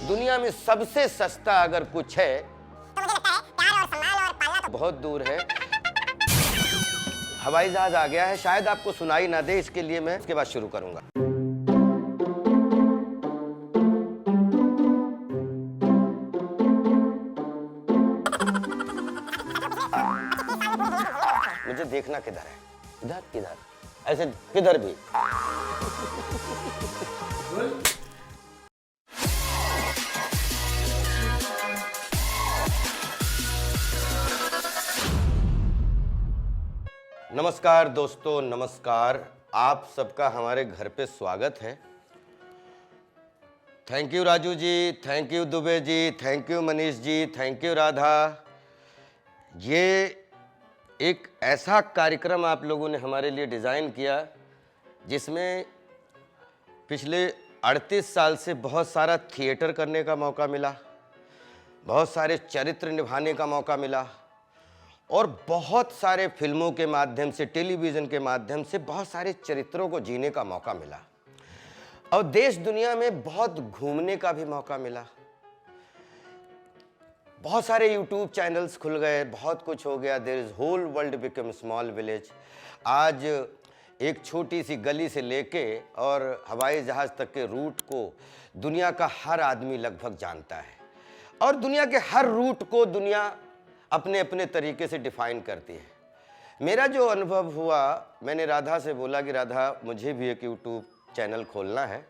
दुनिया में सबसे सस्ता अगर कुछ है तो मुझे लगता है प्यार और सम्मान और पालना तो बहुत दूर है। हवाई जहाज आ गया है, शायद आपको सुनाई ना दे, इसके लिए मैं इसके बाद शुरू करूंगा। मुझे देखना किधर है, इधर किधर, ऐसे किधर भी। नमस्कार दोस्तों, नमस्कार। आप सबका हमारे घर पे स्वागत है। Thank you Raju ji, thank you Dubey ji, thank you Manish ji, thank you Radha. ये एक ऐसा कार्यक्रम आप लोगों ने हमारे लिए डिज़ाइन किया जिसमें पिछले 38 साल से बहुत सारा थिएटर करने का मौका मिला, बहुत सारे चरित्र निभाने का मौका मिला और बहुत सारे फिल्मों के माध्यम से, टेलीविज़न के माध्यम से बहुत सारे चरित्रों को जीने का मौका मिला और देश दुनिया में बहुत घूमने का भी मौका मिला। बहुत सारे यूट्यूब चैनल्स खुल गए, बहुत कुछ हो गया। There is whole world become small village. आज एक छोटी सी गली से लेके और हवाई जहाज़ तक के रूट को दुनिया का हर आदमी लगभग जानता है और दुनिया के हर रूट को दुनिया अपने अपने तरीके से डिफाइन करती है। मेरा जो अनुभव हुआ, मैंने राधा से बोला कि राधा मुझे भी एक यूट्यूब चैनल खोलना है,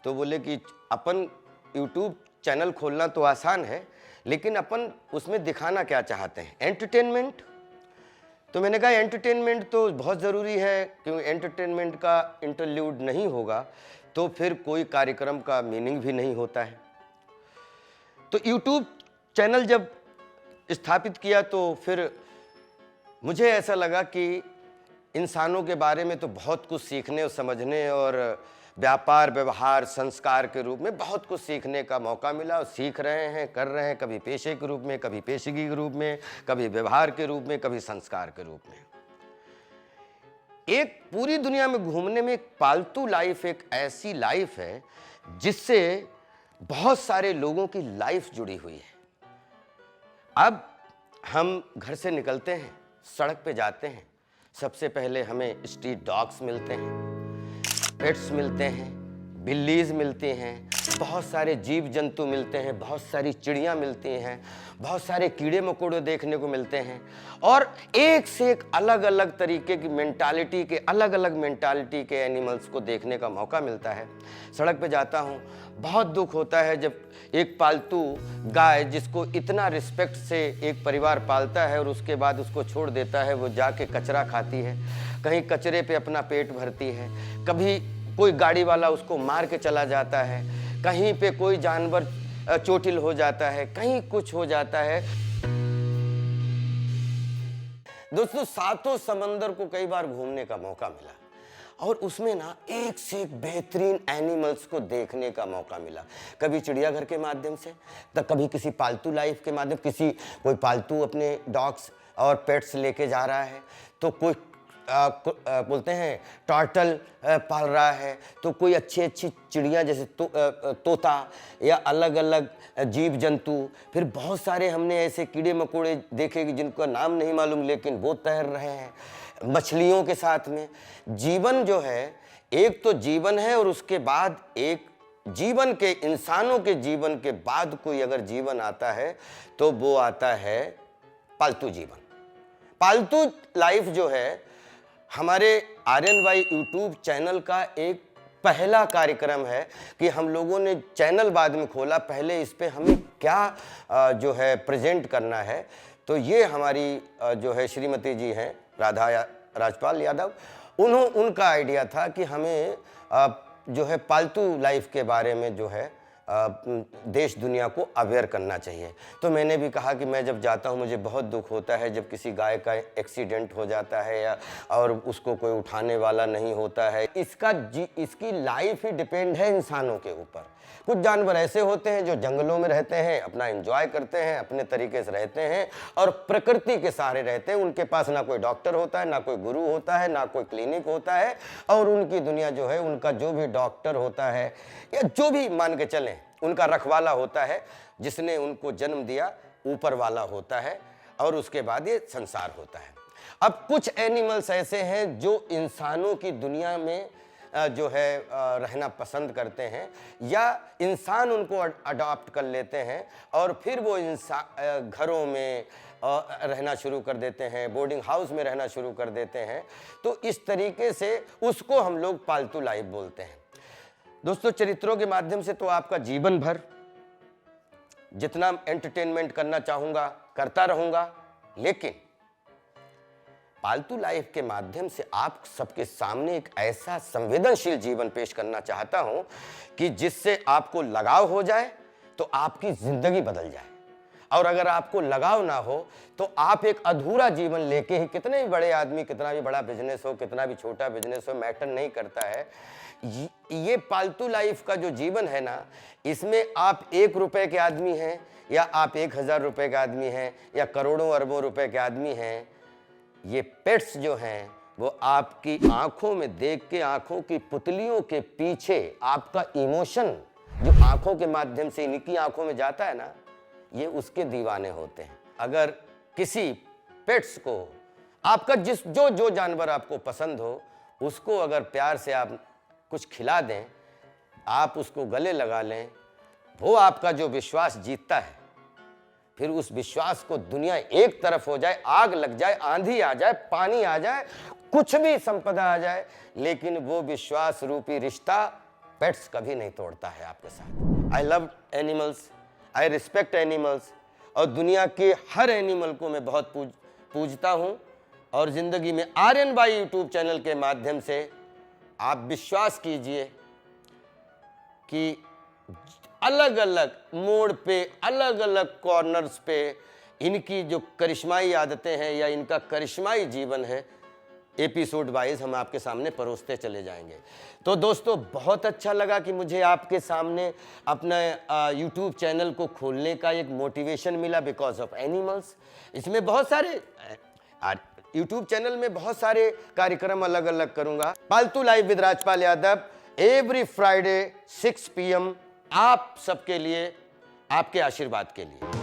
तो बोले कि अपन यूट्यूब चैनल खोलना तो आसान है, लेकिन अपन उसमें दिखाना क्या चाहते हैं, एंटरटेनमेंट। तो मैंने कहा एंटरटेनमेंट तो बहुत ज़रूरी है, क्योंकि एंटरटेनमेंट का इंटरल्यूड नहीं होगा तो फिर कोई कार्यक्रम का मीनिंग भी नहीं होता है। तो यूट्यूब चैनल जब स्थापित किया तो फिर मुझे ऐसा लगा कि इंसानों के बारे में तो बहुत कुछ सीखने और समझने और व्यापार व्यवहार संस्कार के रूप में बहुत कुछ सीखने का मौका मिला और सीख रहे हैं, कर रहे हैं, कभी पेशे के रूप में, कभी पेशेगी के रूप में, कभी व्यवहार के रूप में, कभी संस्कार के रूप में। एक पूरी दुनिया में घूमने में एक पालतू लाइफ एक ऐसी लाइफ है जिससे बहुत सारे लोगों की लाइफ जुड़ी हुई है। अब हम घर से निकलते हैं, सड़क पे जाते हैं, सबसे पहले हमें स्ट्रीट डॉग्स मिलते हैं, पेट्स मिलते हैं, बिल्लीज मिलती हैं, बहुत सारे जीव जंतु मिलते हैं, बहुत सारी चिड़ियाँ मिलती हैं, बहुत सारे कीड़े मकोड़े देखने को मिलते हैं और एक से एक अलग अलग तरीके की मेंटालिटी के, अलग अलग मेंटालिटी के एनिमल्स को देखने का मौका मिलता है। सड़क पे जाता हूँ, बहुत दुख होता है जब एक पालतू गाय जिसको इतना रिस्पेक्ट से एक परिवार पालता है और उसके बाद उसको छोड़ देता है, वो जाके कचरा खाती है, कहीं कचरे पे अपना पेट भरती है, कभी कोई गाड़ी वाला उसको मार के चला जाता है, कहीं पे कोई जानवर चोटिल हो जाता है, कहीं कुछ हो जाता है। दोस्तों, सातों समंदर को कई बार घूमने का मौका मिला और उसमें ना एक से एक बेहतरीन एनिमल्स को देखने का मौका मिला। कभी चिड़ियाघर के माध्यम से, तो कभी किसी पालतू लाइफ के माध्यम, कोई पालतू अपने डॉग्स और पेट्स लेके जा रहा है, तो कोई बोलते हैं टर्टल पाल रहा है, तो कोई अच्छी अच्छी चिड़िया जैसे तोता या अलग अलग जीव जंतु। फिर बहुत सारे हमने ऐसे कीड़े मकोड़े देखे जिनका नाम नहीं मालूम, लेकिन वो तैर रहे हैं मछलियों के साथ में। जीवन जो है, एक तो जीवन है और उसके बाद एक जीवन के, इंसानों के जीवन के बाद कोई अगर जीवन आता है तो वो आता है पालतू जीवन। पालतू लाइफ जो है, हमारे आर्यन यूट्यूब चैनल का एक पहला कार्यक्रम है कि हम लोगों ने चैनल बाद में खोला, पहले इस पे हमें क्या जो है प्रेजेंट करना है। तो ये हमारी जो है श्रीमती जी हैं राधा राजपाल यादव, उनका आइडिया था कि हमें जो है पालतू लाइफ के बारे में जो है देश दुनिया को अवेयर करना चाहिए। तो मैंने भी कहा कि मैं जब जाता हूँ मुझे बहुत दुख होता है जब किसी गाय का एक्सीडेंट हो जाता है या और उसको कोई उठाने वाला नहीं होता है। इसकी लाइफ ही डिपेंड है इंसानों के ऊपर। कुछ जानवर ऐसे होते हैं जो जंगलों में रहते हैं, अपना एंजॉय करते हैं, अपने तरीके से रहते हैं और प्रकृति के सहारे रहते हैं। उनके पास ना कोई डॉक्टर होता है, ना कोई गुरु होता है, ना कोई क्लिनिक होता है और उनकी दुनिया जो है, उनका जो भी डॉक्टर होता है या जो भी मान के चलें उनका रखवाला होता है, जिसने उनको जन्म दिया ऊपर वाला होता है, और उसके बाद ये संसार होता है। अब कुछ एनिमल्स ऐसे हैं जो इंसानों की दुनिया में जो है रहना पसंद करते हैं, या इंसान उनको अडॉप्ट कर लेते हैं और फिर वो इंसान घरों में रहना शुरू कर देते हैं, बोर्डिंग हाउस में रहना शुरू कर देते हैं। तो इस तरीके से उसको हम लोग पालतू लाइफ बोलते हैं। दोस्तों, चरित्रों के माध्यम से तो आपका जीवन भर जितना एंटरटेनमेंट करना चाहूंगा करता रहूंगा, लेकिन पालतू लाइफ के माध्यम से आप सबके सामने एक ऐसा संवेदनशील जीवन पेश करना चाहता हूं कि जिससे आपको लगाव हो जाए तो आपकी जिंदगी बदल जाए, और अगर आपको लगाव ना हो तो आप एक अधूरा जीवन लेके ही, कितने भी बड़े आदमी, कितना भी बड़ा बिजनेस हो, कितना भी छोटा बिजनेस हो, मैटर नहीं करता है। ये पालतू लाइफ का जो जीवन है ना, इसमें आप 1 रुपए के आदमी हैं, या आप 1000 रुपए के आदमी हैं, या करोड़ों अरबों रुपए के आदमी हैं, ये पेट्स जो हैं वो आपकी आंखों में देख के, आंखों की पुतलियों के पीछे आपका इमोशन जो आंखों के माध्यम से इनकी आंखों में जाता है ना, ये उसके दीवाने होते हैं। अगर किसी पेट्स को, आपका जो जानवर आपको पसंद हो, उसको अगर प्यार से आप कुछ खिला दें, आप उसको गले लगा लें, वो आपका जो विश्वास जीतता है, फिर उस विश्वास को दुनिया एक तरफ हो जाए, आग लग जाए, आंधी आ जाए, पानी आ जाए, कुछ भी संपदा आ जाए, लेकिन वो विश्वास रूपी रिश्ता पेट्स कभी नहीं तोड़ता है आपके साथ। I love animals, I respect animals, और दुनिया के हर एनिमल को मैं बहुत पूजता हूँ। और ज़िंदगी में आर्यन भाई यूट्यूब चैनल के माध्यम से आप विश्वास कीजिए कि अलग अलग मोड़ पे, अलग अलग कॉर्नर्स पे इनकी जो करिश्माई आदतें हैं या इनका करिश्माई जीवन है, एपिसोड वाइज हम आपके सामने परोसते चले जाएंगे। तो दोस्तों, बहुत अच्छा लगा कि मुझे आपके सामने अपना यूट्यूब चैनल को खोलने का एक मोटिवेशन मिला बिकॉज ऑफ एनिमल्स। इसमें बहुत सारे यूट्यूब चैनल में बहुत सारे कार्यक्रम अलग अलग करूंगा। पालतू life with Rajpal Yadav every Friday 6 PM आप सबके लिए, आपके आशीर्वाद के लिए।